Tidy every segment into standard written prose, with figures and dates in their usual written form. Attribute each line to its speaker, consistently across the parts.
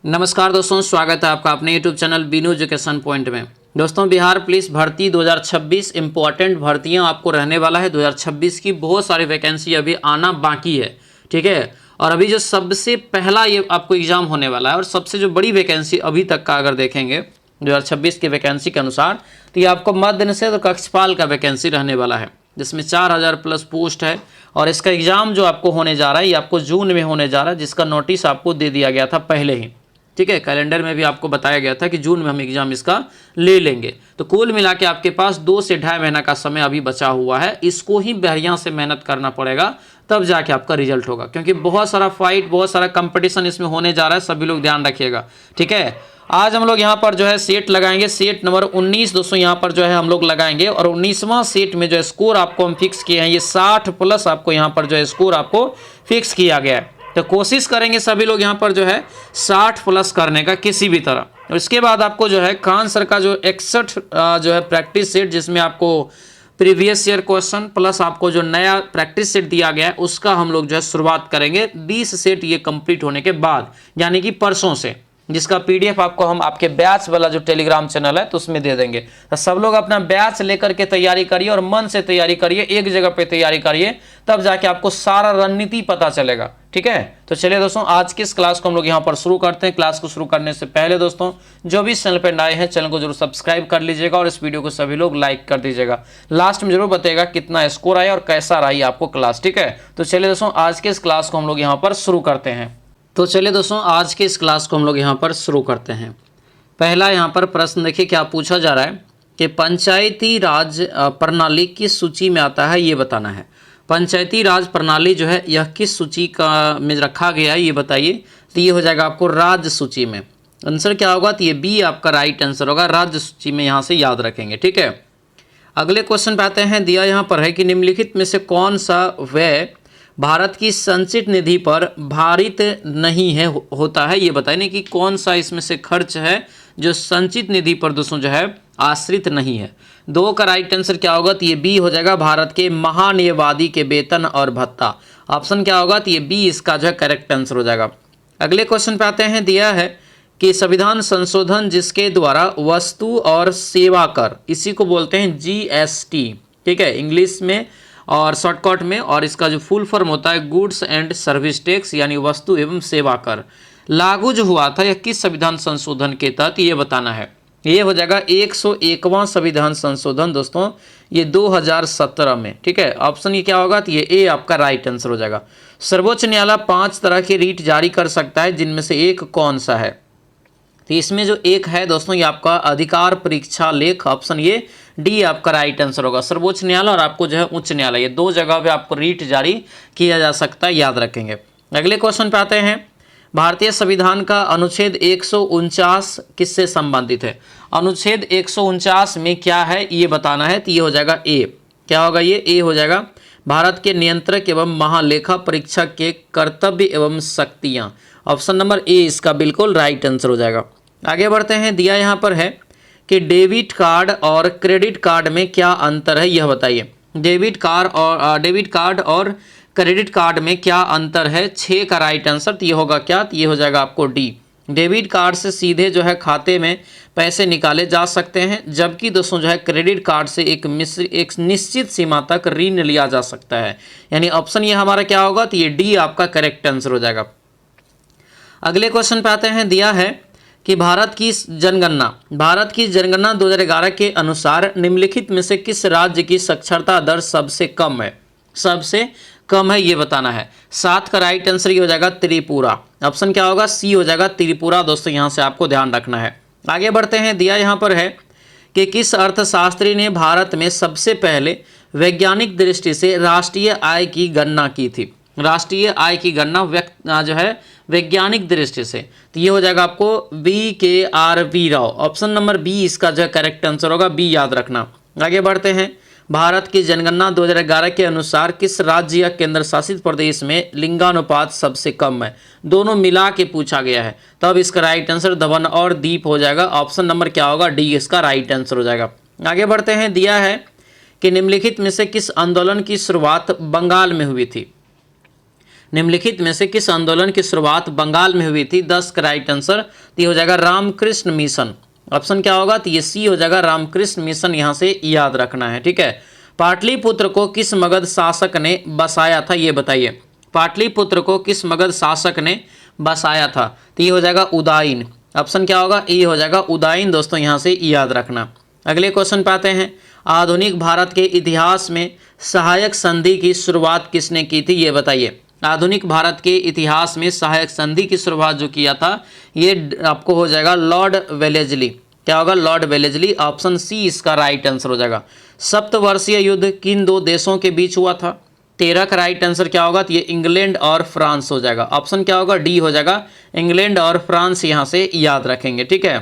Speaker 1: नमस्कार दोस्तों, स्वागत है आपका अपने YouTube channel Binu education point में। दोस्तों, बिहार पुलिस भर्ती 2026 इम्पोर्टेंट भर्तियां आपको रहने वाला है। 2026 की बहुत सारी वैकेंसी अभी आना बाकी है, ठीक है। और अभी जो सबसे पहला ये आपको एग्जाम होने वाला है और सबसे जो बड़ी वैकेंसी अभी तक का अगर देखेंगे 2026 की वैकेंसी के अनुसार, तो ये आपको मध्य निषेध और कक्षपाल का वैकेंसी रहने वाला है, जिसमें 4000 प्लस पोस्ट है। और इसका एग्ज़ाम जो आपको होने जा रहा है ये आपको जून में होने जा रहा है, जिसका नोटिस आपको दे दिया गया था पहले ही, ठीक है। कैलेंडर में भी आपको बताया गया था कि जून में हम एग्जाम इसका ले लेंगे। तो कुल मिला के आपके पास 2 से ढाई महीना का समय अभी बचा हुआ है। इसको ही बढ़िया से मेहनत करना पड़ेगा, तब जाके आपका रिजल्ट होगा, क्योंकि बहुत सारा फाइट, बहुत सारा कंपटीशन इसमें होने जा रहा है। सभी लोग ध्यान रखिएगा, ठीक है। आज हम लोग यहाँ पर जो है सेट लगाएंगे, सेट नंबर 19 दोस्तों यहाँ पर जो है हम लोग लगाएंगे। और 19वां सेट में जो स्कोर आपको हम फिक्स किए हैं, ये 60 प्लस आपको यहाँ पर जो है स्कोर आपको फिक्स किया गया है। तो कोशिश करेंगे सभी लोग यहाँ पर जो है 60 प्लस करने का किसी भी तरह। और इसके बाद आपको जो है खान सर का जो 61 जो है प्रैक्टिस सेट, जिसमें आपको प्रीवियस ईयर क्वेश्चन प्लस आपको जो नया प्रैक्टिस सेट दिया गया है उसका हम लोग जो है शुरुआत करेंगे 20 सेट ये कंप्लीट होने के बाद, यानी कि परसों से, जिसका पीडीएफ आपको हम आपके बैच वाला जो टेलीग्राम चैनल है तो उसमें दे देंगे। तो सब लोग अपना बैच लेकर के तैयारी करिए और मन से तैयारी करिए, एक जगह पे तैयारी करिए, तब जाके आपको सारा रणनीति पता चलेगा, ठीक है। तो चलिए दोस्तों, आज की इस क्लास को हम लोग यहाँ पर शुरू करते हैं। क्लास को शुरू करने से पहले दोस्तों, जो भी चैनल पर नए हैं चैनल को जरूर सब्सक्राइब कर लीजिएगा और इस वीडियो को सभी लोग लाइक कर दीजिएगा। लास्ट में जरूर बताइएगा कितना स्कोर आया और कैसा रही आपको क्लास, ठीक है। तो चलिए दोस्तों, आज के इस क्लास को हम लोग यहाँ पर शुरू करते हैं। तो चलिए दोस्तों, आज के इस क्लास को हम लोग यहाँ पर शुरू करते हैं। पहला यहाँ पर प्रश्न देखिए क्या पूछा जा रहा है कि पंचायती राज प्रणाली किस सूची में आता है, ये बताना है। पंचायती राज प्रणाली जो है यह किस सूची का में रखा गया है, ये बताइए। तो ये हो जाएगा आपको राज्य सूची में। आंसर क्या होगा, तो ये बी आपका राइट आंसर होगा, राज्य सूची में यहाँ से याद रखेंगे, ठीक है। अगले क्वेश्चन पे आते हैं। दिया यहाँ पर है कि निम्नलिखित में से कौन सा व्यय भारत की संचित निधि पर भारित नहीं है होता है, ये बताइए कि कौन सा इसमें से खर्च है जो संचित निधि पर दोस्तों जो है आश्रित नहीं है। 2 का राइट आंसर क्या होगा, तो ये बी हो जाएगा, भारत के महान्यायवादी के वेतन और भत्ता। ऑप्शन क्या होगा, तो ये बी इसका जो है करेक्ट आंसर हो जाएगा। अगले क्वेश्चन पे आते हैं। दिया है कि संविधान संशोधन जिसके द्वारा वस्तु और सेवा कर, इसी को बोलते हैं जीएसटी, ठीक है, इंग्लिश में और शॉर्टकट में, और इसका जो फुल फॉर्म होता है गुड्स एंड सर्विस टैक्स, यानी वस्तु एवं सेवा कर, लागू जो हुआ था यह किस संविधान संशोधन के तहत, ये बताना है। ये हो जाएगा 101वां संविधान संशोधन दोस्तों, ये 2017 में, ठीक है। ऑप्शन ये क्या होगा, तो ये ए आपका राइट आंसर हो जाएगा। सर्वोच्च न्यायालय 5 तरह के रीट जारी कर सकता है, जिनमें से एक कौन सा है। तो इसमें जो एक है दोस्तों ये आपका अधिकार परीक्षा लेख, ऑप्शन ये डी आपका राइट आंसर होगा। सर्वोच्च न्यायालय और आपको जो है उच्च न्यायालय, ये 2 जगह पे आपको रीट जारी किया जा सकता है, याद रखेंगे। अगले क्वेश्चन पे आते हैं। भारतीय संविधान का अनुच्छेद 149 किससे संबंधित है। अनुच्छेद 149 में क्या है ये बताना है। तो ये हो जाएगा ए, क्या होगा, ये ए हो जाएगा, भारत के नियंत्रक एवं महालेखा परीक्षक के कर्तव्य एवं शक्तियाँ। ऑप्शन नंबर ए इसका बिल्कुल राइट आंसर हो जाएगा। आगे बढ़ते हैं। दिया यहाँ पर है कि डेबिट कार्ड और क्रेडिट कार्ड में क्या अंतर है, यह बताइए। डेबिट कार्ड और क्रेडिट कार्ड में क्या अंतर है। 6 का राइट आंसर, तो ये होगा क्या, तो ये हो जाएगा आपको डी। डेबिट कार्ड से सीधे जो है खाते में पैसे निकाले जा सकते हैं, जबकि दोस्तों जो है क्रेडिट कार्ड से एक निश्चित सीमा तक ऋण लिया जा सकता है, यानी ऑप्शन ये हमारा क्या होगा, तो ये डी आपका करेक्ट आंसर हो जाएगा। अगले क्वेश्चन पे आते हैं। दिया है कि भारत की जनगणना 2011 के अनुसार निम्नलिखित में से किस राज्य की साक्षरता दर सबसे कम है, ये बताना है। 7 का राइट आंसर ये हो जाएगा त्रिपुरा। ऑप्शन क्या होगा, सी हो जाएगा त्रिपुरा दोस्तों, यहाँ से आपको ध्यान रखना है। आगे बढ़ते हैं। दिया यहाँ पर है कि किस अर्थशास्त्री ने भारत में सबसे पहले वैज्ञानिक दृष्टि से राष्ट्रीय आय की गणना की थी। राष्ट्रीय आय की गणना जो है वैज्ञानिक दृष्टि से, तो ये हो जाएगा आपको BKRV Rao. Option number B इसका जो है करेक्ट आंसर होगा, बी याद रखना। आगे बढ़ते हैं। भारत की जनगणना 2011 के अनुसार किस राज्य या केंद्र शासित प्रदेश में लिंगानुपात सबसे कम है। दोनों मिला के पूछा गया है, तब इसका राइट आंसर दमन और दीप हो जाएगा। ऑप्शन नंबर क्या होगा, डी इसका राइट आंसर हो जाएगा। आगे बढ़ते हैं। दिया है कि निम्नलिखित में से किस आंदोलन की शुरुआत बंगाल में हुई थी। निम्नलिखित में से किस आंदोलन की शुरुआत बंगाल में हुई थी? 10 का राइट आंसर तो ये हो जाएगा रामकृष्ण मिशन। ऑप्शन क्या होगा? तो ये सी हो जाएगा, रामकृष्ण मिशन, यहाँ से याद रखना है। ठीक है। पाटलिपुत्र को किस मगध शासक ने बसाया था, ये बताइए। पाटलिपुत्र को किस मगध शासक ने बसाया था? तो ये हो जाएगा उदयन। ऑप्शन क्या होगा? ए हो जाएगा उदयन। दोस्तों यहाँ से याद रखना। अगले क्वेश्चन पे आते हैं। आधुनिक भारत के इतिहास में सहायक संधि की शुरुआत किसने की थी, ये बताइए। आधुनिक भारत के इतिहास में सहायक संधि की शुरुआत जो किया था ये आपको हो जाएगा लॉर्ड वेलेस्ली। क्या होगा? Lord Wellesley. ऑप्शन सी इसका राइट आंसर हो जाएगा। सप्तवर्षीय युद्ध किन दो देशों के बीच हुआ था? 13 का राइट आंसर क्या होगा? तो ये इंग्लैंड और फ्रांस हो जाएगा। ऑप्शन क्या होगा? डी हो जाएगा, इंग्लैंड और फ्रांस, यहाँ से याद रखेंगे। ठीक है।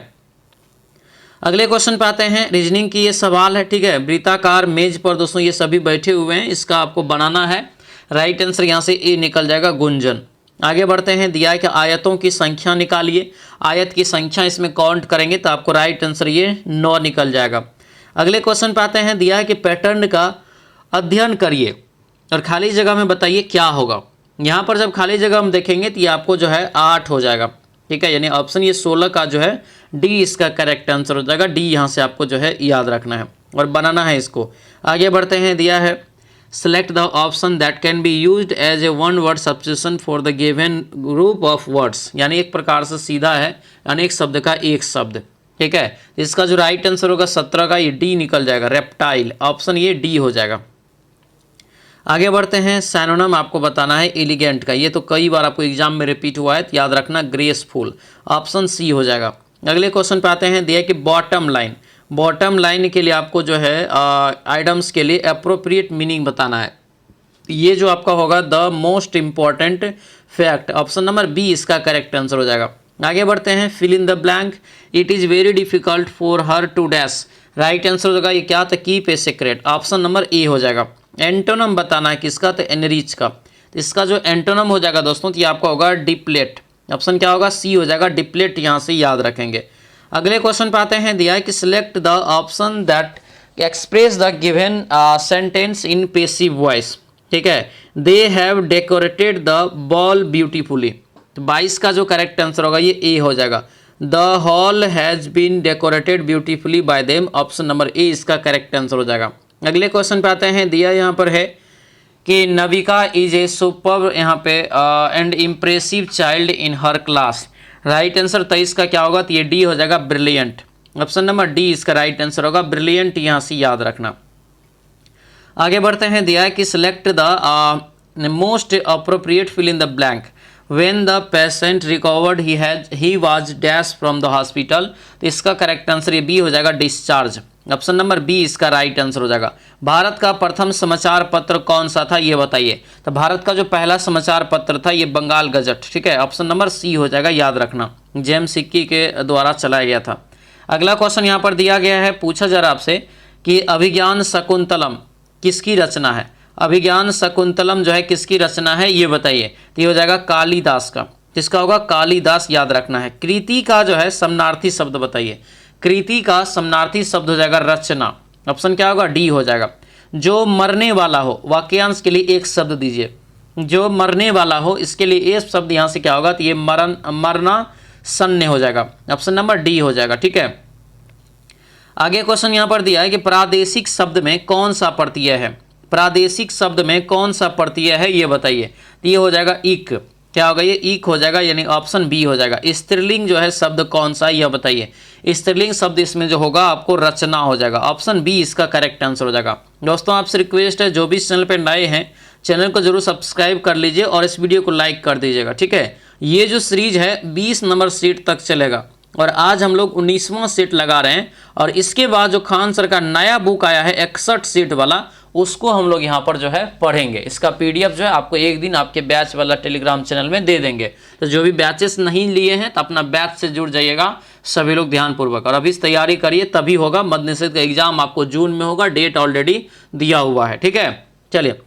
Speaker 1: अगले क्वेश्चन पे आते हैं। रीजनिंग की ये सवाल है। ठीक है। वृत्ताकार मेज पर दोस्तों ये सभी बैठे हुए हैं, इसका आपको बनाना है। राइट आंसर यहाँ से ए निकल जाएगा, गुंजन। आगे बढ़ते हैं। दिया है कि आयतों की संख्या निकालिए। आयत की संख्या इसमें काउंट करेंगे तो आपको राइट आंसर ये 9 निकल जाएगा। अगले क्वेश्चन पे आते हैं। दिया है कि पैटर्न का अध्ययन करिए और खाली जगह में बताइए क्या होगा। यहाँ पर जब खाली जगह हम देखेंगे तो ये आपको जो है 8 हो जाएगा। ठीक है। यानी ऑप्शन ये 16 का जो है डी इसका करेक्ट आंसर हो जाएगा। डी यहाँ से आपको जो है याद रखना है और बनाना है इसको। आगे बढ़ते हैं। दिया है select the option that can be used as a one word substitution for the given group of words. यानी एक प्रकार से सीधा है, यानी एक शब्द का एक शब्द। ठीक है। इसका जो राइट आंसर होगा 17 का ये डी निकल जाएगा, रेप्टाइल। ऑप्शन ये डी हो जाएगा। आगे बढ़ते हैं। सैनोनिम आपको बताना है एलिगेंट का। ये तो कई बार आपको एग्जाम में रिपीट हुआ है, तो याद रखना ग्रेसफुल। ऑप्शन सी हो जाएगा। अगले क्वेश्चन पे आते हैं। दिया कि बॉटम लाइन, बॉटम लाइन के लिए आपको जो है आइटम्स के लिए अप्रोप्रिएट मीनिंग बताना है। ये जो आपका होगा the most important fact. Option number B इसका करेक्ट आंसर हो जाएगा। आगे बढ़ते हैं। Fill in the blank. It is very difficult for her to dash. Right answer होगा ये क्या था? Keep a secret. Option number A हो जाएगा। एंटोनम बताना है किसका? तो एनरिच का। तो इसका जो एंटोनम हो जाएगा दोस्तों तो ये आपका होगा डिप्लेट। ऑप्शन क्या होगा? सी हो जाएगा, डिप्लेट, यहाँ से याद रखेंगे। अगले क्वेश्चन पे आते हैं। दिया है कि select the option that express the given sentence in passive voice. ठीक है। They have decorated the ball beautifully. तो 22 का जो करेक्ट आंसर होगा ये ए हो जाएगा। The hall has been decorated beautifully by them. Option number A इसका करेक्ट आंसर हो जाएगा। अगले क्वेश्चन पे आते हैं। दिया यहाँ पर है कि नविका इज ए सुपर यहाँ पे and impressive child in her class. Right answer 23 का क्या होगा? तो ये डी हो जाएगा, ब्रिलियंट। ऑप्शन नंबर डी इसका राइट आंसर होगा, ब्रिलियंट, यहाँ से याद रखना। आगे बढ़ते हैं। दिया है कि select the most appropriate fill in the blank. When the patient recovered he was dash from the hospital. तो इसका करेक्ट आंसर ये बी हो जाएगा, डिस्चार्ज। ऑप्शन नंबर बी इसका राइट आंसर हो जाएगा। भारत का प्रथम समाचार पत्र कौन सा था, ये बताइए। तो भारत का जो पहला समाचार पत्र था ये बंगाल गजट। ठीक है। ऑप्शन नंबर सी हो जाएगा, याद रखना, जेम्स सिक्की के द्वारा चलाया गया था। अगला क्वेश्चन यहाँ पर दिया गया है, पूछा जरा आपसे कि अभिज्ञान शकुंतलम किसकी रचना है। अभिज्ञान शकुंतलम जो है किसकी रचना है, ये बताइए। तो ये हो जाएगा कालिदास का। किसका होगा? कालिदास, याद रखना है। कृति का जो है समानार्थी शब्द बताइए। कृति का समानार्थी शब्द हो जाएगा रचना। ऑप्शन क्या होगा? डी हो जाएगा। जो मरने वाला हो, वाक्यांश के लिए एक शब्द दीजिए। जो मरने वाला हो इसके लिए एक शब्द यहाँ से क्या होगा? तो ये मरना सन्य हो जाएगा। ऑप्शन नंबर डी हो जाएगा। ठीक है। आगे क्वेश्चन यहाँ पर दिया है कि प्रादेशिक शब्द में कौन सा प्रत्यय है। प्रादेशिक शब्द में कौन सा प्रत्यय है, ये बताइए। तो ये हो जाएगा इक। क्या होगा? ये ईक हो जाएगा, यानी ऑप्शन बी हो जाएगा। स्त्रीलिंग जो है शब्द कौन सा, यह बताइए। स्त्रीलिंग शब्द इसमें जो होगा आपको रचना हो जाएगा। ऑप्शन बी इसका करेक्ट आंसर हो जाएगा। दोस्तों आपसे रिक्वेस्ट है, जो भी इस चैनल पर नए हैं चैनल को जरूर सब्सक्राइब कर लीजिए और इस वीडियो को लाइक कर दीजिएगा। ठीक है। ये जो सीरीज है 20 नंबर सीट तक चलेगा और आज हम लोग 19वां सीट लगा रहे हैं। और इसके बाद जो खान सर का नया बुक आया है 61 सीट वाला, उसको हम लोग यहाँ पर जो है पढ़ेंगे। इसका पीडीएफ जो है आपको एक दिन आपके बैच वाला टेलीग्राम चैनल में दे देंगे। तो जो भी बैचेस नहीं लिए हैं तो अपना बैच से जुड़ जाइएगा सभी लोग ध्यानपूर्वक, और अभी तैयारी करिए, तभी होगा। मद्देनजर का एग्जाम आपको जून में होगा, डेट ऑलरेडी दिया हुआ है। ठीक है। चलिए,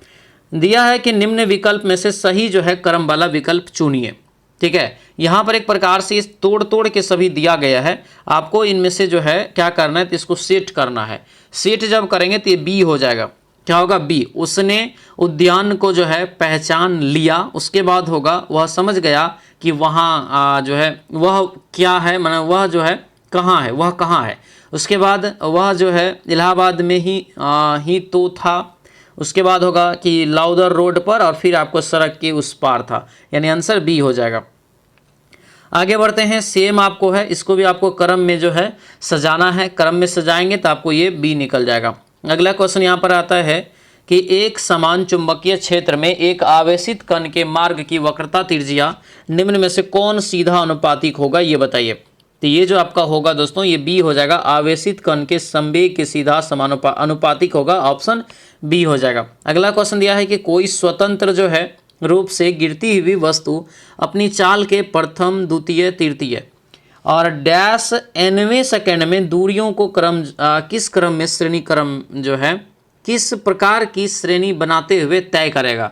Speaker 1: दिया है कि निम्न विकल्प में से सही जो है क्रम वाला विकल्प चुनिए। ठीक है। यहाँ पर एक प्रकार से इस तोड़ के सभी दिया गया है, आपको इनमें से जो है क्या करना है, तो इसको सेट करना है। सेट जब करेंगे तो ये बी हो जाएगा। क्या होगा बी, उसने उद्यान को जो है पहचान लिया। उसके बाद होगा वह समझ गया कि वहाँ जो है वह क्या है, मतलब वह जो है कहाँ है, वह कहाँ है। उसके बाद वह जो है इलाहाबाद में ही तो था। उसके बाद होगा कि लाउदर रोड पर, और फिर आपको सड़क के उस पार था, यानी आंसर बी हो जाएगा। आगे बढ़ते हैं, सेम आपको है, इसको भी आपको क्रम में जो है सजाना है, क्रम में सजाएंगे तो आपको ये बी निकल जाएगा। अगला क्वेश्चन यहाँ पर आता है कि एक समान चुंबकीय क्षेत्र में एक आवेशित कण के मार्ग की वक्रता त्रिज्या निम्न में से कौन सीधा अनुपातिक होगा, ये बताइए। तो ये जो आपका होगा दोस्तों ये बी हो जाएगा, आवेशित कण के संवेग के सीधा समानुपातिक होगा, ऑप्शन बी हो जाएगा। अगला क्वेश्चन दिया है कि कोई स्वतंत्र जो है रूप से गिरती हुई वस्तु अपनी चाल के प्रथम, द्वितीय, तृतीय और डैश nवें सेकंड में दूरियों को किस क्रम में श्रेणी क्रम जो है किस प्रकार की श्रेणी बनाते हुए तय करेगा।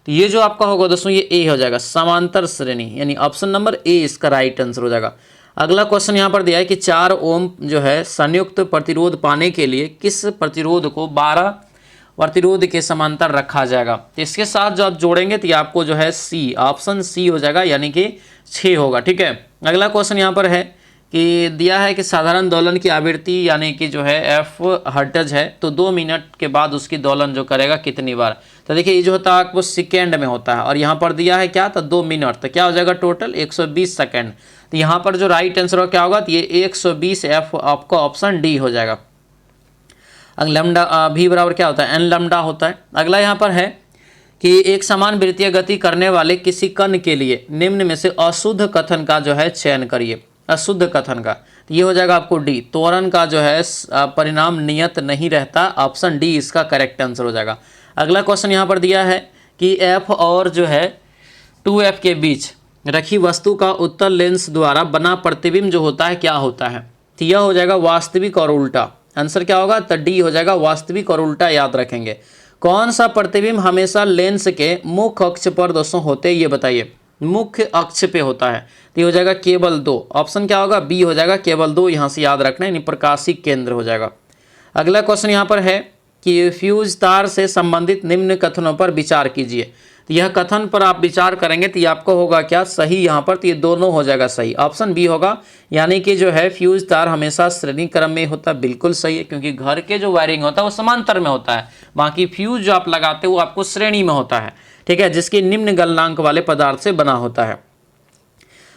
Speaker 1: तो ये जो आपका होगा दोस्तों ये ए हो जाएगा, समांतर श्रेणी, यानी ऑप्शन नंबर ए इसका राइट आंसर हो जाएगा। अगला क्वेश्चन यहाँ पर दिया है कि 4 ओम जो है संयुक्त प्रतिरोध पाने के लिए किस प्रतिरोध को 12 प्रतिरोध के समांतर रखा जाएगा। तो इसके साथ जो आप जोड़ेंगे तो ये आपको जो है सी, ऑप्शन सी हो जाएगा, यानी कि 6 होगा। ठीक है, अगला क्वेश्चन यहाँ पर है कि दिया है कि साधारण दोलन की आवृत्ति यानी कि जो है एफ हर्ट्ज है, तो 2 मिनट के बाद उसकी दोलन जो करेगा कितनी बार। तो देखिए ये जो होता है आपको सेकेंड में होता है, और यहाँ पर दिया है क्या, तो 2 मिनट, तो क्या हो जाएगा टोटल 120 सेकेंड। तो यहाँ पर जो राइट आंसर क्या होगा, तो ये 120 एफ आपका ऑप्शन डी हो जाएगा। लैम्डा भी बराबर क्या होता है, एन लैम्डा होता है। अगला यहाँ पर है कि एक समान वृत्तीय गति करने वाले किसी कण के लिए निम्न में से अशुद्ध कथन का जो है चयन करिए। अशुद्ध कथन का तो ये हो जाएगा आपको डी, त्वरण का जो है परिणाम नियत नहीं रहता, ऑप्शन डी इसका करेक्ट आंसर हो जाएगा। अगला क्वेश्चन यहाँ पर दिया है कि एफ और जो है 2F के बीच रखी वस्तु का उत्तल लेंस द्वारा बना प्रतिबिंब जो होता है क्या होता है। तो यह हो जाएगा वास्तविक और उल्टा, आंसर क्या होगा, तो डी हो जाएगा, वास्तविक और उल्टा याद रखेंगे। कौन सा प्रतिबिंब हमेशा लेंस के मुख्य अक्ष पर दोस्तों होते हैं, ये बताइए। मुख्य अक्ष पे होता है तो ये हो जाएगा केवल 2, ऑप्शन क्या होगा, बी हो जाएगा, केवल 2 यहाँ से याद रखना है, यानी प्रकाशिक केंद्र हो जाएगा। अगला क्वेश्चन यहाँ पर है कि फ्यूज तार से संबंधित निम्न कथनों पर विचार कीजिए। तो यह कथन पर आप विचार करेंगे तो ये आपको होगा क्या, सही यहाँ पर, तो ये दोनों हो जाएगा सही, ऑप्शन बी होगा, यानी कि जो है फ्यूज तार हमेशा श्रेणी क्रम में होता है। बिल्कुल सही है, क्योंकि घर के जो वायरिंग होता है वो समांतर में होता है, बाकी फ्यूज जो आप लगाते हो वो आपको श्रेणी में होता है। ठीक है, जिसकी निम्न गलनांक वाले पदार्थ से बना होता है।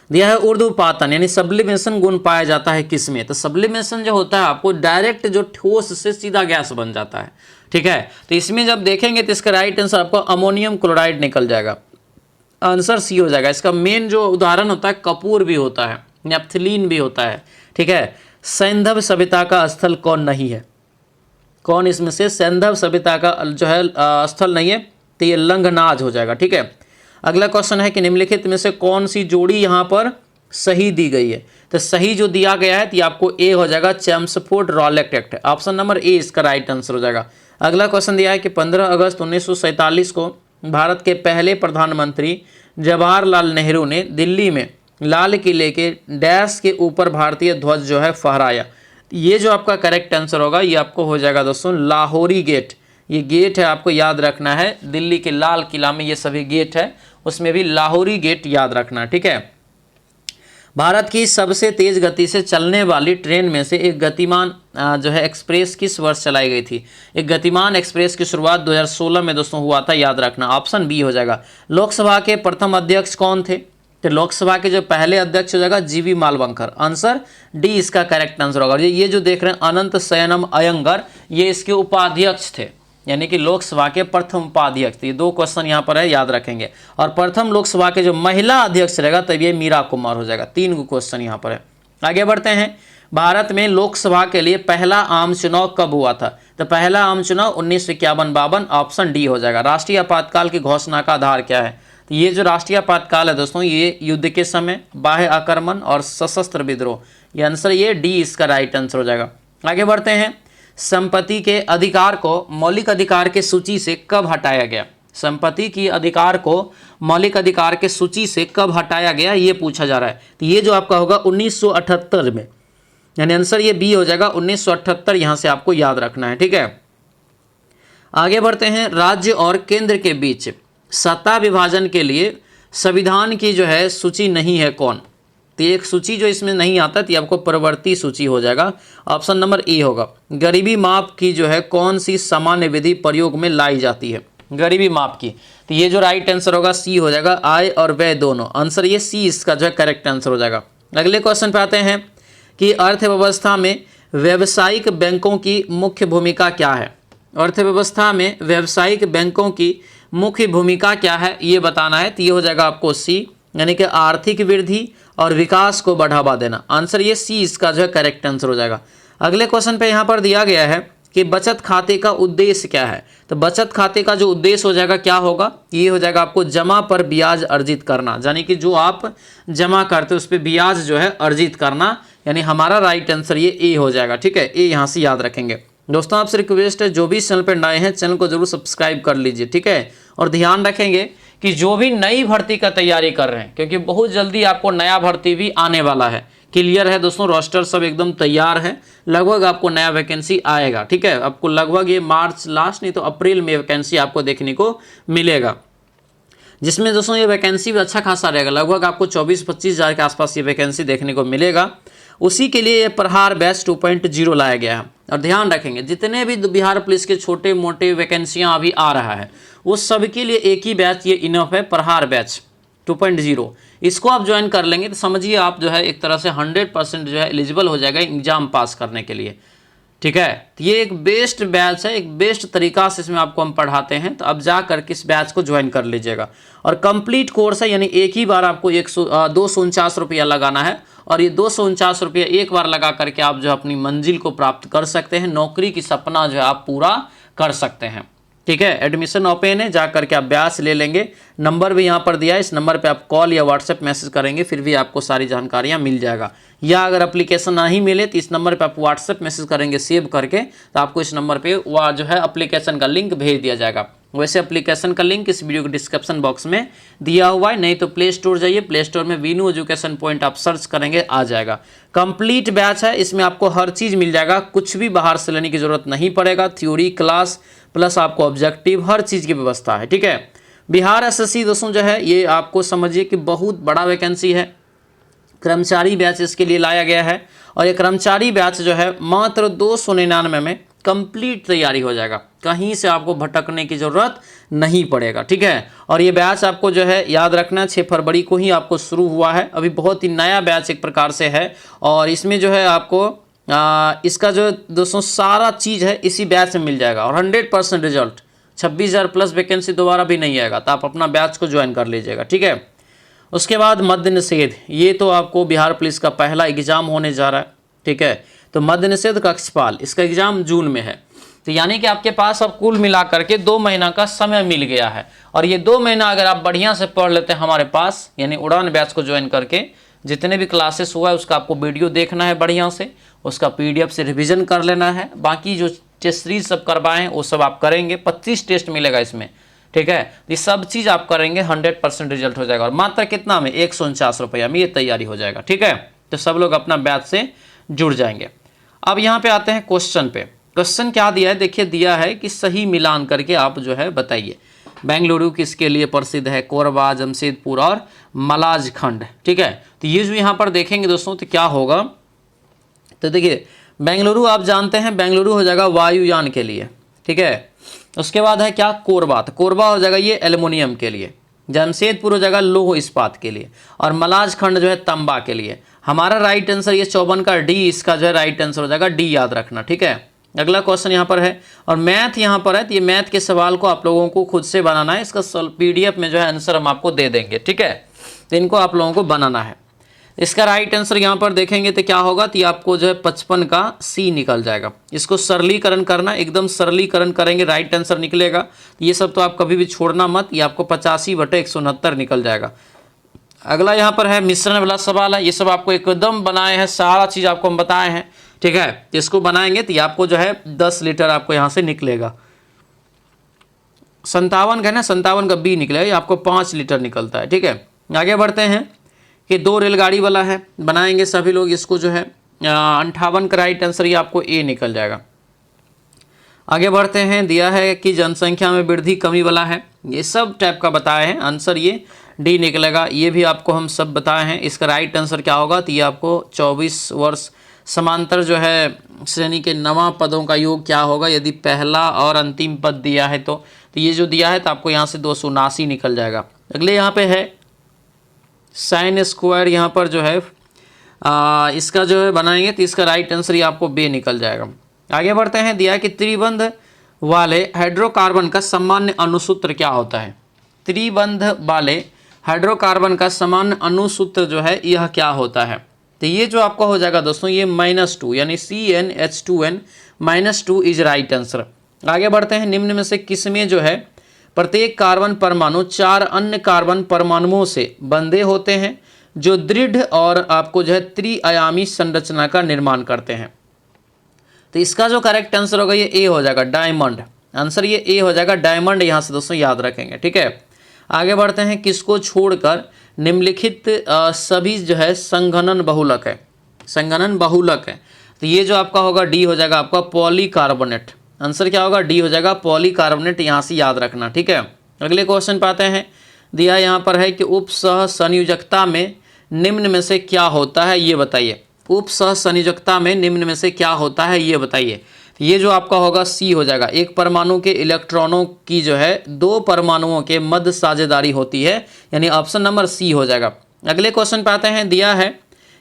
Speaker 1: दिया है ऊर्ध्वपातन यानी सब्लिमेशन गुण पाया जाता है किसमें। तो सब्लिमेशन जो होता है आपको डायरेक्ट जो ठोस से सीधा गैस बन जाता है। ठीक है, तो इसमें जब देखेंगे तो इसका राइट आंसर आपको अमोनियम क्लोराइड निकल जाएगा, आंसर सी हो जाएगा। इसका मेन जो उदाहरण होता है कपूर भी होता है, नेफ्थलीन भी होता है। ठीक है, सैंधव सभ्यता का स्थल कौन नहीं है, कौन इसमें से सैंधव सभ्यता का जो है स्थल नहीं है, तो ये लंघनाज हो जाएगा। ठीक है, अगला क्वेश्चन है कि निम्नलिखित में से कौन सी जोड़ी यहाँ पर सही दी गई है। तो सही जो दिया गया है तो ये आपको ए हो जाएगा, Chelmsford Rowlatt act, option number A इसका राइट आंसर हो जाएगा। अगला क्वेश्चन दिया है कि 15 अगस्त 1947 को भारत के पहले प्रधानमंत्री जवाहरलाल नेहरू ने दिल्ली में लाल किले के डैश के ऊपर भारतीय ध्वज जो है फहराया। ये जो आपका करेक्ट आंसर होगा ये आपको हो जाएगा दोस्तों लाहौरी गेट। ये गेट है, आपको याद रखना है, दिल्ली के लाल किला में ये सभी गेट है, उसमें भी लाहौरी गेट याद रखना। ठीक है, भारत की सबसे तेज गति से चलने वाली ट्रेन में से एक गतिमान जो है एक्सप्रेस किस वर्ष चलाई गई थी। एक गतिमान एक्सप्रेस की शुरुआत 2016 में दोस्तों हुआ था, याद रखना, ऑप्शन बी हो जाएगा। लोकसभा के प्रथम अध्यक्ष कौन थे, तो लोकसभा के जो पहले अध्यक्ष हो जाएगा जीवी मालवंकर, आंसर डी इसका करेक्ट आंसर होगा। ये जो देख रहे हैं अनंत शयनम अयंगर, ये इसके उपाध्यक्ष थे, यानी कि लोकसभा के प्रथम उपाध्यक्ष। ये 2 क्वेश्चन यहाँ पर है, याद रखेंगे। और प्रथम लोकसभा के जो महिला अध्यक्ष रहेगा तब ये मीरा कुमार हो जाएगा। 3 क्वेश्चन यहाँ पर है। आगे बढ़ते हैं, भारत में लोकसभा के लिए पहला आम चुनाव कब हुआ था। तो पहला आम चुनाव 1951-52, ऑप्शन डी हो जाएगा। राष्ट्रीय आपातकाल की घोषणा का आधार क्या है। तो ये जो राष्ट्रीय आपातकाल है दोस्तों, ये युद्ध के समय, बाह्य आक्रमण और सशस्त्र विद्रोह, ये आंसर ये डी इसका राइट आंसर हो जाएगा। आगे बढ़ते हैं, संपत्ति के अधिकार को मौलिक अधिकार के सूची से कब हटाया गया। संपत्ति की अधिकार को मौलिक अधिकार के सूची से कब हटाया गया ये पूछा जा रहा है। तो ये जो आपका होगा 1978 में, यानी आंसर ये बी हो जाएगा, 1978 यहाँ से आपको याद रखना है। ठीक है, आगे बढ़ते हैं, राज्य और केंद्र के बीच सत्ता विभाजन के लिए संविधान की जो है सूची नहीं है कौन? तो एक सूची जो इसमें नहीं आता तो आपको प्रवर्ती सूची हो जाएगा। ऑप्शन नंबर ए होगा। गरीबी माप की जो है कौन सी सामान्य विधि प्रयोग में लाई जाती है? गरीबी माप की, तो ये जो राइट आंसर होगा सी हो जाएगा, आय और व्यय दोनों। आंसर ये सी इसका जो है करेक्ट आंसर हो जाएगा। अगले क्वेश्चन पे आते हैं कि अर्थव्यवस्था में व्यावसायिक बैंकों की मुख्य भूमिका क्या है? अर्थव्यवस्था में व्यावसायिक बैंकों की मुख्य भूमिका क्या है ये बताना है। तो ये हो जाएगा आपको सी, यानी कि आर्थिक वृद्धि और विकास को बढ़ावा देना। आंसर ये सी इसका जो है करेक्ट आंसर हो जाएगा। अगले क्वेश्चन पे यहाँ पर दिया गया है कि बचत खाते का उद्देश्य क्या है? तो बचत खाते का जो उद्देश्य हो जाएगा क्या होगा? ये हो जाएगा आपको जमा पर ब्याज अर्जित करना, यानी कि जो आप जमा करते हो उस पर ब्याज जो है अर्जित करना, यानी हमारा राइट आंसर ये ए हो जाएगा। ठीक है, ए यहाँ से याद रखेंगे। दोस्तों आपसे रिक्वेस्ट है, जो भी चैनल पर नए हैं चैनल को जरूर सब्सक्राइब कर लीजिए। ठीक है, और ध्यान रखेंगे कि जो भी नई भर्ती का तैयारी कर रहे हैं, क्योंकि बहुत जल्दी आपको नया भर्ती भी आने वाला है। क्लियर है दोस्तों, रोस्टर सब एकदम तैयार है, लगभग आपको नया वैकेंसी आएगा। ठीक है, आपको लगभग ये मार्च लास्ट नहीं तो अप्रैल में वैकेंसी आपको देखने को मिलेगा, जिसमें दोस्तों ये वैकेंसी भी अच्छा खासा रहेगा। लगभग आपको 24-25 हज़ार के आसपास ये वैकेंसी देखने को मिलेगा। उसी के लिए ये प्रहार बैच 2.0 लाया गया है। और ध्यान रखेंगे, जितने भी बिहार पुलिस के छोटे मोटे वैकेंसियाँ अभी आ रहा है उस सब के लिए एक ही बैच ये इनफ है, प्रहार बैच 2.0। इसको आप ज्वाइन कर लेंगे तो समझिए आप जो है एक तरह से 100% जो है एलिजिबल हो जाएगा एग्जाम पास करने के लिए। ठीक है, तो ये एक बेस्ट बैच है, एक बेस्ट तरीका से इसमें आपको हम पढ़ाते हैं। तो अब जा करके इस बैच को ज्वाइन कर लीजिएगा। और कंप्लीट कोर्स है, यानी एक ही बार आपको 249 रुपया लगाना है। और ये 249 रुपया एक बार लगा करके आप जो अपनी मंजिल को प्राप्त कर सकते हैं, नौकरी की सपना जो है आप पूरा कर सकते हैं। ठीक है, एडमिशन ओपन है, जा करके आप ब्याज ले लेंगे। नंबर भी यहाँ पर दिया है, इस नंबर पे आप कॉल या व्हाट्सएप मैसेज करेंगे, फिर भी आपको सारी जानकारियाँ मिल जाएगा। या अगर एप्लीकेशन नहीं मिले तो इस नंबर पे आप व्हाट्सएप मैसेज करेंगे सेव करके, तो आपको इस नंबर पे वह जो है एप्लीकेशन का लिंक भेज दिया जाएगा। वैसे एप्लीकेशन का लिंक इस वीडियो के डिस्क्रिप्शन बॉक्स में दिया हुआ है, नहीं तो प्ले स्टोर जाइए, प्ले स्टोर में बीनू एजुकेशन पॉइंट आप सर्च करेंगे आ जाएगा। कंप्लीट बैच है, इसमें आपको हर चीज़ मिल जाएगा, कुछ भी बाहर से लेने की जरूरत नहीं पड़ेगा। थ्योरी क्लास प्लस आपको ऑब्जेक्टिव हर चीज़ की व्यवस्था है। ठीक है, बिहार एसएससी दोस्तों जो है ये आपको समझिए कि बहुत बड़ा वैकेंसी है। कर्मचारी बैच इसके लिए लाया गया है, और ये कर्मचारी बैच जो है मात्र 299 में कंप्लीट तैयारी हो जाएगा, कहीं से आपको भटकने की ज़रूरत नहीं पड़ेगा। ठीक है, और ये बैच आपको जो है याद रखना 6 फरवरी को ही आपको शुरू हुआ है, अभी बहुत ही नया बैच एक प्रकार से है। और इसमें जो है आपको इसका जो दोस्तों सारा चीज़ है इसी बैच में मिल जाएगा, और 100% रिजल्ट 26,000 प्लस वैकेंसी दोबारा भी नहीं आएगा, तो आप अपना बैच को ज्वाइन कर लीजिएगा। ठीक है, उसके बाद मद्य निषेध, ये तो आपको बिहार पुलिस का पहला एग्जाम होने जा रहा है। ठीक है, तो मद्य निषेध कक्षपाल इसका एग्जाम जून में है, तो यानी कि आपके पास अब कुल मिला करके 2 महीना का समय मिल गया है। और ये 2 महीना अगर आप बढ़िया से पढ़ लेते हैं हमारे पास, यानी उड़ान बैच को ज्वाइन करके, जितने भी क्लासेस हुआ है उसका आपको वीडियो देखना है बढ़िया से, उसका PDF से रिवीजन कर लेना है, बाकी जो टेस्ट सीरीज सब करवाए हैं वो सब आप करेंगे। 25 टेस्ट मिलेगा इसमें। ठीक है, ये सब चीज़ आप करेंगे, 100% रिजल्ट हो जाएगा। और मात्र कितना में? 149 रुपया में ये तैयारी हो जाएगा। ठीक है, तो सब लोग अपना बैच से जुड़ जाएंगे। अब यहाँ पे आते हैं क्वेश्चन पे। क्वेश्चन क्या दिया है देखिए, दिया है कि सही मिलान करके आप जो है बताइए। बेंगलुरु किसके लिए प्रसिद्ध है? कोरबा, जमशेदपुर और मलाजखंड। ठीक है, तो ये जो यहाँ पर देखेंगे दोस्तों तो क्या होगा, तो देखिए बेंगलुरु आप जानते हैं, बेंगलुरु हो जाएगा वायुयान के लिए। ठीक है, उसके बाद है क्या? कोरबा, तो कोरबा हो जाएगा ये एल्युमिनियम के लिए। जमशेदपुर हो जाएगा लौह इस्पात के लिए, और मलाजखंड जो है तांबा के लिए। हमारा राइट आंसर ये 54 का डी, इसका जो है राइट आंसर हो जाएगा डी, याद रखना। ठीक है, अगला क्वेश्चन यहाँ पर है, और मैथ यहाँ पर है, तो ये मैथ के सवाल को आप लोगों को खुद से बनाना है। इसका PDF में जो है आंसर हम आपको दे देंगे। ठीक है, तो इनको आप लोगों को बनाना है। इसका राइट आंसर यहाँ पर देखेंगे तो क्या होगा, तो आपको जो है 55 का सी निकल जाएगा। इसको सरलीकरण करना, एकदम सरलीकरण करेंगे राइट आंसर निकलेगा। ये सब तो आप कभी भी छोड़ना मत, ये आपको 85/169 निकल जाएगा। अगला यहाँ पर है मिश्रण वाला सवाल है, ये सब आपको एकदम बनाए हैं, सारा चीज़ आपको हम बताए हैं। ठीक है, तो इसको बनाएंगे तो आपको जो है 10 लीटर आपको यहाँ से निकलेगा। 57 का है ना, 57 का बी निकलेगा, आपको 5 लीटर निकलता है। ठीक है, आगे बढ़ते हैं कि 2 रेलगाड़ी वाला है, बनाएंगे सभी लोग इसको जो है 58 का राइट आंसर ये आपको ए निकल जाएगा। आगे बढ़ते हैं, दिया है कि जनसंख्या में वृद्धि कमी वाला है, ये सब टाइप का बताए हैं। आंसर ये डी निकलेगा। ये भी आपको हम सब बताए हैं। इसका राइट आंसर क्या होगा, तो ये आपको 24 वर्ष समांतर जो है श्रेणी के नवा पदों का योग क्या होगा यदि पहला और अंतिम पद दिया है तो ये जो दिया है तो आपको यहाँ से 279 निकल जाएगा। अगले यहाँ पे है साइन स्क्वायर, यहाँ पर जो है इसका जो है बनाएंगे तो इसका राइट आंसर ये आपको बे निकल जाएगा। आगे बढ़ते हैं, दिया कि त्रिबंध वाले हाइड्रोकार्बन का सामान्य अणुसूत्र क्या होता है। त्रिबंध वाले हाइड्रोकार्बन का सामान्य अणुसूत्र जो है यह क्या होता है, तो ये जो आपका हो जाएगा दोस्तों ये -2 यानी CnH2n -2 इज राइट आंसर। आगे बढ़ते हैं, निम्न में से किसमें जो है प्रत्येक कार्बन परमाणु 4 अन्य कार्बन परमाणुओं से बंधे होते हैं जो दृढ़ और आपको जो है त्रिआयामी संरचना का निर्माण करते हैं। तो इसका जो करेक्ट आंसर होगा ये ए हो जाएगा, डायमंड। आंसर ये ए हो जाएगा, डायमंड। यहाँ से दोस्तों याद रखेंगे, ठीक है। आगे बढ़ते हैं, किसको छोड़कर निम्नलिखित सभी जो है संघनन बहुलक है, संघनन बहुलक है। तो ये जो आपका होगा डी हो जाएगा आपका पॉलीकार्बोनेट। आंसर क्या होगा, डी हो जाएगा पॉलीकार्बोनेट, यहाँ से याद रखना, ठीक है। अगले क्वेश्चन पे आते हैं, दिया यहाँ पर है कि उपसह संयोजकता में निम्न में से क्या होता है ये बताइए। उपसह संयोजकता में निम्न में से क्या होता है ये बताइए। ये जो आपका होगा सी हो जाएगा, एक परमाणु के इलेक्ट्रॉनों की जो है 2 परमाणुओं के मध्य साझेदारी होती है, यानी ऑप्शन नंबर सी हो जाएगा। अगले क्वेश्चन पे आते हैं, दिया है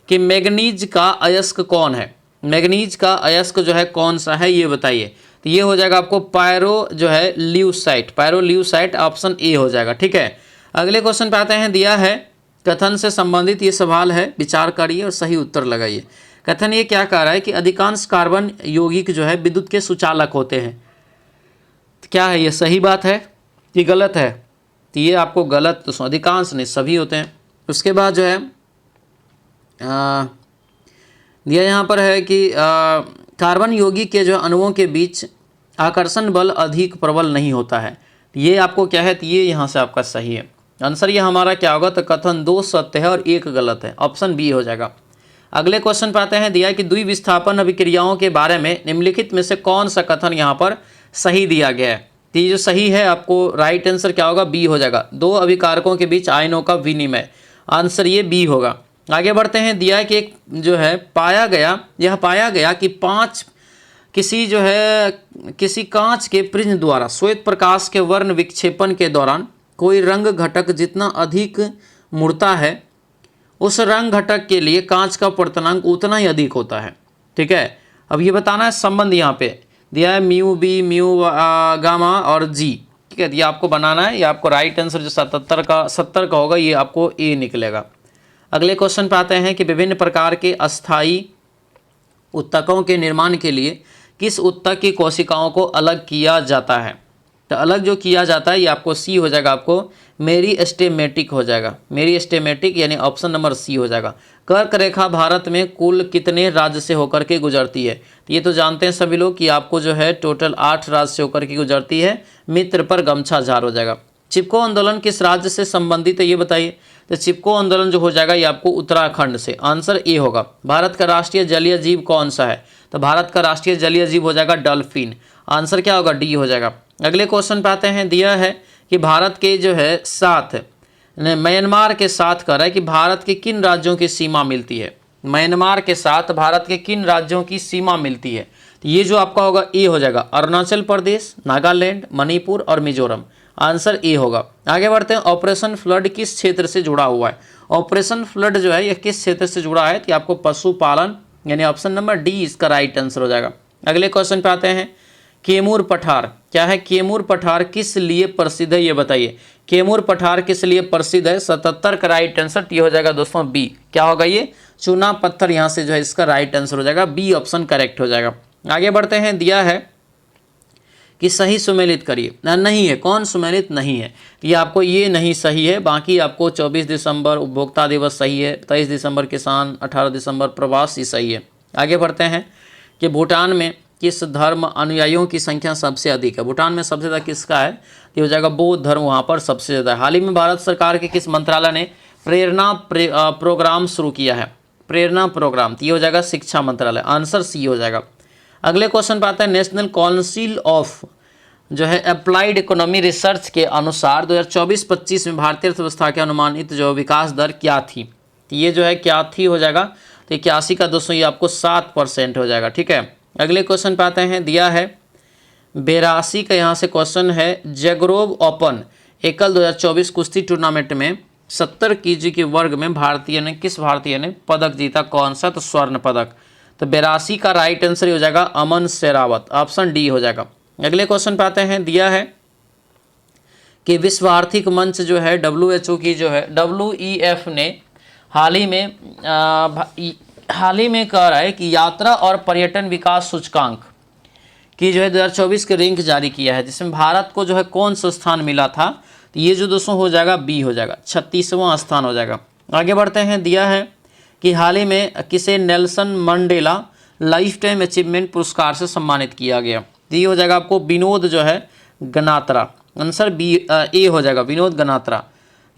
Speaker 1: कि मैग्नीज का अयस्क कौन है। मैग्नीज का अयस्क जो है कौन सा है ये बताइए। तो ये हो जाएगा आपको पायरो जो है ल्यूसाइट, पायरोल्यूसाइट, ऑप्शन ए हो जाएगा, ठीक है। अगले क्वेश्चन पे आते हैं, दिया है कथन से संबंधित ये सवाल है, विचार करिए और सही उत्तर लगाइए। कथन ये क्या कह रहा है कि अधिकांश कार्बन यौगिक जो है विद्युत के सुचालक होते हैं। तो क्या है ये सही बात है कि गलत है, तो ये आपको गलत, तो अधिकांश नहीं सभी होते हैं। उसके बाद जो है दिया यहाँ पर है कि कार्बन यौगिक के जो अणुओं के बीच आकर्षण बल अधिक प्रबल नहीं होता है। ये आपको क्या है, तो ये यहाँ से आपका सही है। आंसर ये हमारा क्या होगा, तो कथन 2 सत्य है और 1 गलत है, ऑप्शन बी हो जाएगा। अगले क्वेश्चन पे आते हैं, दिया कि द्विविस्थापन अभिक्रियाओं के बारे में निम्नलिखित में से कौन सा कथन यहाँ पर सही दिया गया है। तो ये जो सही है आपको राइट आंसर क्या होगा, बी हो जाएगा, 2 अभिकारकों के बीच आयनों का विनिमय। आंसर ये बी होगा। आगे बढ़ते हैं, दिया कि एक जो है यह पाया गया कि 5 किसी कांच के प्रिज्म द्वारा श्वेत प्रकाश के वर्ण विक्षेपण के दौरान कोई रंग घटक जितना अधिक मुड़ता है उस रंग घटक के लिए कांच का पवर्तनांक उतना ही अधिक होता है, ठीक है। अब ये बताना है संबंध, यहाँ पे दिया है म्यू बी, म्यू गामा और जी, ठीक है। ये आपको बनाना है, ये आपको राइट आंसर जो 70 का होगा ये आपको ए निकलेगा। अगले क्वेश्चन पे आते हैं कि विभिन्न प्रकार के अस्थायी उत्तकों के निर्माण के लिए किस उत्तक की कोशिकाओं को अलग किया जाता है। तो अलग जो किया जाता है ये आपको सी हो जाएगा, आपको मेरिस्टेमेटिक हो जाएगा, मेरिस्टेमेटिक यानी ऑप्शन नंबर सी हो जाएगा। कर्क रेखा भारत में कुल कितने राज्य से होकर के गुजरती है। तो ये तो जानते हैं सभी लोग कि आपको जो है टोटल 8 राज्य से होकर के गुजरती है। मित्र पर गमछा झार हो जाएगा। चिपको आंदोलन किस राज्य से संबंधित है ये बताइए। तो चिपको आंदोलन जो हो जाएगा ये आपको उत्तराखंड से, आंसर ए होगा। भारत का राष्ट्रीय जलीय जीव कौन सा है, तो भारत का राष्ट्रीय जलीय जीव हो जाएगा डॉल्फिन, आंसर क्या होगा, डी हो जाएगा। अगले क्वेश्चन पे आते हैं, दिया है कि भारत के जो है साथ म्यांमार के साथ कर रहा है कि भारत के किन राज्यों की सीमा मिलती है। म्यांमार के साथ भारत के किन राज्यों की सीमा मिलती है। तो ये जो आपका होगा ए हो जाएगा, अरुणाचल प्रदेश, नागालैंड, मणिपुर और मिजोरम, आंसर ए होगा। आगे बढ़ते हैं, ऑपरेशन फ्लड किस क्षेत्र से जुड़ा हुआ है। ऑपरेशन फ्लड जो है यह किस क्षेत्र से जुड़ा है, तो आपको पशुपालन यानी ऑप्शन नंबर डी इसका राइट आंसर हो जाएगा। अगले क्वेश्चन पे आते हैं, कैमूर पठार क्या है, कैमूर पठार किस लिए प्रसिद्ध है ये बताइए। कैमूर पठार किस लिए प्रसिद्ध है, 77 का राइट आंसर ये हो जाएगा दोस्तों बी, क्या होगा ये चूना पत्थर, यहाँ से जो है इसका राइट आंसर हो जाएगा बी, ऑप्शन करेक्ट हो जाएगा। आगे बढ़ते हैं, दिया है कि सही सुमेलित करिए, नहीं है, कौन सुमेलित नहीं है, ये आपको ये नहीं सही है। बाकी आपको 24 दिसंबर उपभोक्ता दिवस सही है, 23 दिसंबर किसान, 18 दिसंबर प्रवासी सही है। आगे बढ़ते हैं कि भूटान में किस धर्म अनुयायियों की संख्या सबसे अधिक है। भूटान में सबसे ज़्यादा किसका है, ये हो जाएगा बौद्ध धर्म, वहाँ पर सबसे ज़्यादा। हाल ही में भारत सरकार के किस मंत्रालय ने प्रेरणा प्रोग्राम शुरू किया है, प्रेरणा प्रोग्राम, ये हो जाएगा शिक्षा मंत्रालय, आंसर सी हो जाएगा। अगले क्वेश्चन पे आता है, नेशनल काउंसिल ऑफ जो है अप्लाइड इकोनॉमी रिसर्च के अनुसार 2024-25 में भारतीय अर्थव्यवस्था की अनुमानित जो विकास दर क्या थी। तो ये जो है क्या थी हो जाएगा, तो 81 का दोस्तों ये आपको 7% हो जाएगा। ठीक है, अगले क्वेश्चन पे आते हैं, दिया है 82 का यहाँ से क्वेश्चन है, जगरोव ओपन एकल 2024 कुश्ती टूर्नामेंट में 70 kg के वर्ग में किस भारतीय ने पदक जीता, कौन सा, तो स्वर्ण पदक। तो 82 का राइट आंसर हो जाएगा अमन शेरावत, ऑप्शन डी हो जाएगा। अगले क्वेश्चन पे आते हैं, दिया है कि विश्व आर्थिक मंच जो है WHO की जो है WEF ने हाल ही में कह रहा है कि यात्रा और पर्यटन विकास सूचकांक की जो है 2024 के रैंक जारी किया है, जिसमें भारत को जो है कौन सा स्थान मिला था। तो ये जो दोस्तों हो जाएगा बी हो जाएगा, 36वां स्थान हो जाएगा। आगे बढ़ते हैं, दिया है कि हाल ही में किसे Nelson Mandela life time achievement पुरस्कार से सम्मानित किया गया। तो ये हो जाएगा आपको विनोद जो है गनात्रा, आंसर बी ए हो जाएगा, विनोद गनात्रा।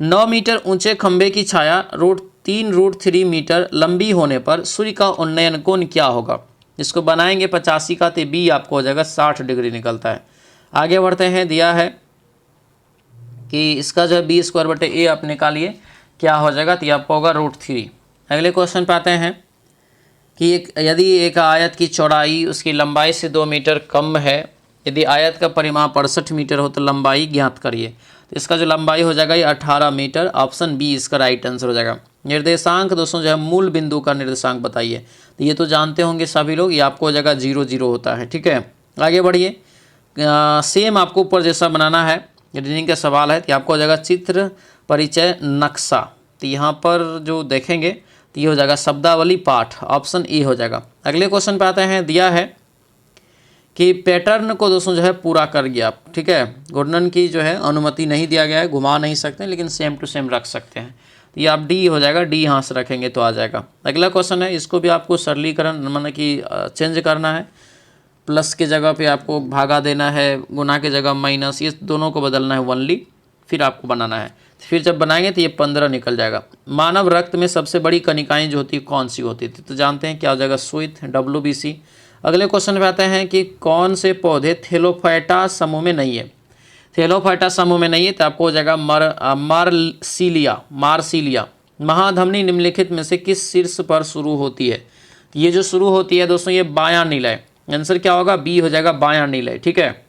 Speaker 1: 9 मीटर ऊंचे खंबे की छाया √3 मीटर लंबी होने पर सूर्य का उन्नयन कोण क्या होगा। इसको बनाएंगे 85 का, तो बी आपको हो जाएगा 60 डिग्री निकलता है। आगे बढ़ते हैं, दिया है कि इसका जो है b² आप निकालिए, क्या हो जाएगा, तो आपको होगा √3। अगले क्वेश्चन पे आते हैं कि यदि एक आयत की चौड़ाई उसकी लंबाई से 2 मीटर कम है, यदि आयत का परिमाप 68 मीटर हो तो लंबाई ज्ञात करिए। तो इसका जो लंबाई हो जाएगा ये 18 मीटर, ऑप्शन बी इसका राइट आंसर हो जाएगा। निर्देशांक दोस्तों जो है मूल बिंदु का निर्देशांक बताइए। तो ये तो जानते होंगे सभी लोग, ये आपको हो जाएगा 0 होता है। ठीक है, आगे बढ़िए, सेम आपको ऊपर जैसा बनाना है, रीजनिंग का सवाल है। तो आपको हो जाएगा चित्र परिचय नक्शा। तो यहाँ पर जो देखेंगे तो ये हो जाएगा शब्दावली पाठ, ऑप्शन ए हो जाएगा। अगले क्वेश्चन पे आते हैं, दिया है कि पैटर्न को दोस्तों जो है पूरा कर गया आप। ठीक है, घूर्णन की जो है अनुमति नहीं दिया गया है, घुमा नहीं सकते, लेकिन सेम टू सेम रख सकते हैं। तो ये आप डी हो जाएगा, डी यहाँ से रखेंगे तो आ जाएगा। अगला क्वेश्चन है, इसको भी आपको सरलीकरण मतलब कि चेंज करना है, प्लस के जगह पे आपको भागा देना है, गुना के जगह माइनस, ये दोनों को बदलना है ओनली, फिर आपको बनाना है। फिर जब बनाएंगे तो ये 15 निकल जाएगा। मानव रक्त में सबसे बड़ी कणिकाएं जो होती है कौन सी होती थी, तो जानते हैं क्या हो जाएगा, श्वेत, WBC। अगले क्वेश्चन पे आते हैं कि कौन से पौधे थैलोफाइटा समूह में नहीं है। थैलोफाइटा समूह में नहीं है तो आपको हो जाएगा मार्सिलिया। महाधमनी निम्नलिखित में से किस शीर्ष पर शुरू होती है। ये जो शुरू होती है दोस्तों ये बायां निलय, आंसर क्या होगा, बी हो जाएगा बायां निलय। ठीक है,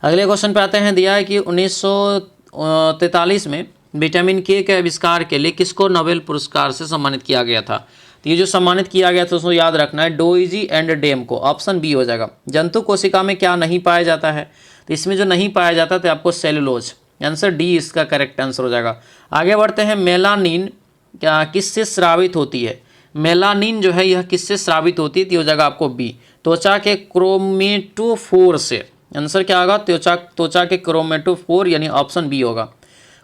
Speaker 1: अगले क्वेश्चन पे आते हैं, दिया है कि 1943 में विटामिन के आविष्कार के लिए किसको नोबेल पुरस्कार से सम्मानित किया गया था। तो ये जो सम्मानित किया गया था उसको याद रखना है, डोइजी एंड डेम को, ऑप्शन बी हो जाएगा। जंतु कोशिका में क्या नहीं पाया जाता है, तो इसमें जो नहीं पाया जाता तो आपको सेलुलोज, आंसर डी इसका करेक्ट आंसर हो जाएगा। आगे बढ़ते हैं, मेलानिन क्या किससे स्रावित होती है। मेलानिन जो है यह किससे स्रावित होती है, तो हो जाएगा आपको बी, त्वचा के क्रोमेटोफोर से, आंसर क्या होगा, त्वचा के क्रोमेटोफोर, यानी ऑप्शन बी होगा।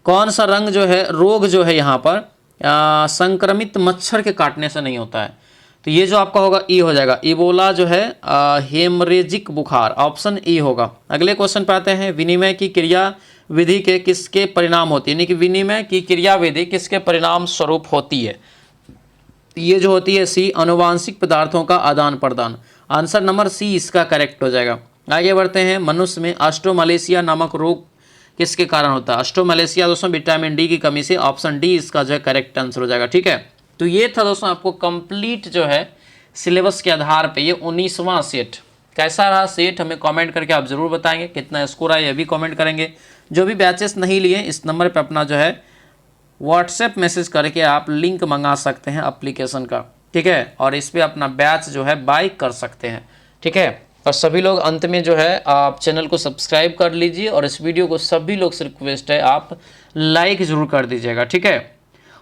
Speaker 1: कौन सा रंग जो है रोग जो है यहाँ पर संक्रमित मच्छर के काटने से नहीं होता है, तो ये जो आपका होगा ई हो जाएगा, इबोला जो है हेमरेजिक बुखार, ऑप्शन ई होगा। अगले क्वेश्चन पे आते हैं, विनिमय की क्रिया विधि के किसके परिणाम होती है, यानी कि विनिमय की क्रिया विधि किसके परिणाम स्वरूप होती है। ये जो होती है सी, अनुवांशिक पदार्थों का आदान प्रदान, आंसर नंबर सी इसका करेक्ट हो जाएगा। आगे बढ़ते हैं, मनुष्य में ऑस्ट्रोमलेशिया नामक रोग किसके कारण होता है। ऑस्ट्रोमलेशिया दोस्तों विटामिन डी की कमी से, ऑप्शन डी इसका जो है करेक्ट आंसर हो जाएगा। ठीक है, तो ये था दोस्तों आपको कंप्लीट जो है सिलेबस के आधार पे ये 19वां सेट। कैसा रहा सेट हमें कमेंट करके आप ज़रूर बताएंगे, कितना स्कोर आया ये भी कमेंट करेंगे। जो भी बैचेस नहीं लिए इस नंबर पे अपना जो है व्हाट्सएप मैसेज करके आप लिंक मंगा सकते हैं एप्लीकेशन का। ठीक है, और इस पर अपना बैच जो है बाय कर सकते हैं। ठीक है, और सभी लोग अंत में जो है आप चैनल को सब्सक्राइब कर लीजिए, और इस वीडियो को सभी लोग से रिक्वेस्ट है आप लाइक ज़रूर कर दीजिएगा। ठीक है,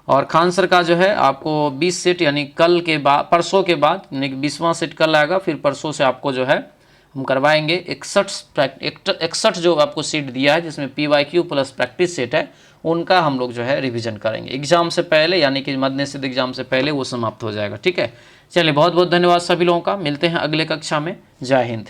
Speaker 1: और खान सर का जो है आपको 20 सेट यानी कल के बाद, परसों के बाद, यानी 20वां सेट कल आएगा, फिर परसों से आपको जो है हम करवाएंगे 61 जो आपको सीट दिया है, जिसमें PYQ प्लस प्रैक्टिस सेट है, उनका हम लोग जो है रिवीजन करेंगे एग्जाम से पहले, यानी कि मद्देनजर एग्जाम से पहले वो समाप्त हो जाएगा। ठीक है, चलिए बहुत बहुत धन्यवाद सभी लोगों का, मिलते हैं अगले कक्षा में। जय हिंद।